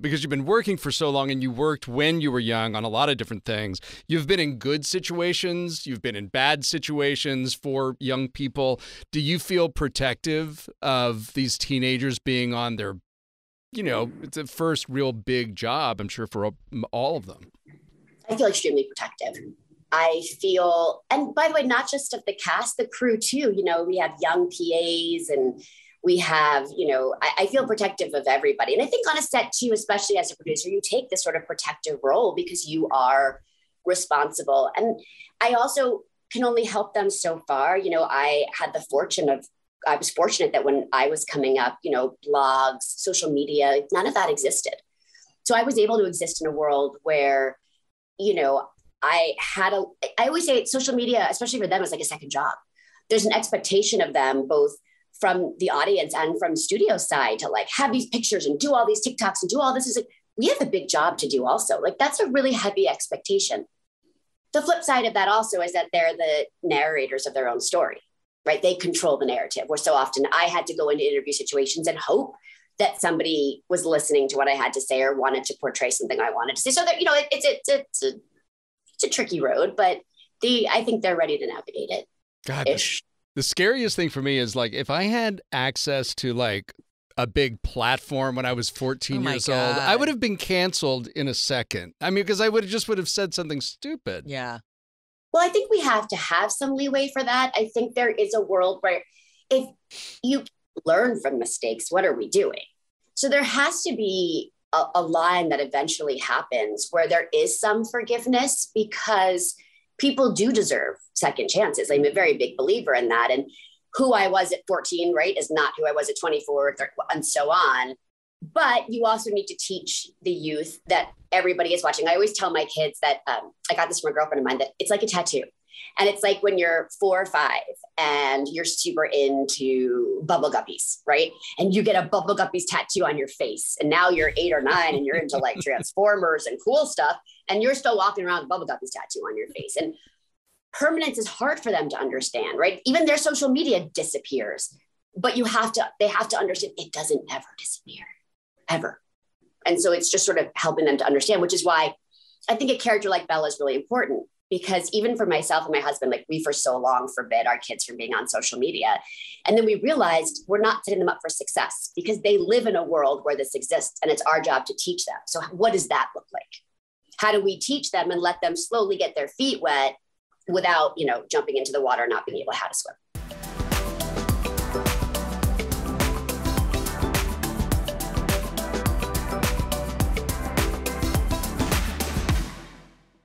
because you've been working for so long and you worked when you were young on a lot of different things. You've been in good situations. You've been in bad situations for young people. Do you feel protective of these teenagers being on their, it's a first real big job, I'm sure, for all of them? I feel extremely protective. I feel, and by the way, not just of the cast, the crew too. We have young PAs and we have, I feel protective of everybody. And I think on a set too, especially as a producer, you take this sort of protective role because you are responsible. And I also can only help them so far. I was fortunate that when I was coming up, blogs, social media, none of that existed. So I was able to exist in a world where, I always say social media, especially for them, is like a second job. There's an expectation of them, both from the audience and from studio side, to like have these pictures and do all these TikToks and do all this. We have a big job to do also. Like that's a really heavy expectation. The flip side of that also is that they're the narrators of their own story, right? They control the narrative, where so often I had to go into interview situations and hope that somebody was listening to what I had to say or wanted to portray something I wanted to say. So that, it's a tricky road, but I think they're ready to navigate it. God, the scariest thing for me is like, if I had access to like a big platform when I was 14 years old, I would have been canceled in a second. I mean, because I would have said something stupid. Yeah. Well, I think we have to have some leeway for that. I think there is a world where if you learn from mistakes, what are we doing? So there has to be a line that eventually happens where there is some forgiveness, because people do deserve second chances. I'm a very big believer in that. And who I was at 14, right, is not who I was at 24, 30, and so on. But you also need to teach the youth that everybody is watching. I always tell my kids that I got this from a girlfriend of mine, that it's like a tattoo. And it's like when you're 4 or 5 and you're super into bubble guppies, right? And you get a bubble guppies tattoo on your face. And now you're 8 or 9 and you're into like Transformers and cool stuff. And you're still walking around with bubble guppies tattoo on your face. And permanence is hard for them to understand, right? Even their social media disappears. But they have to understand it doesn't ever disappear, ever. And so it's just sort of helping them to understand, which is why I think a character like Bella is really important. Because even for myself and my husband, like we for so long forbid our kids from being on social media. And then we realized we're not setting them up for success because they live in a world where this exists and it's our job to teach them. So what does that look like? How do we teach them and let them slowly get their feet wet without, jumping into the water and not being able to how to swim?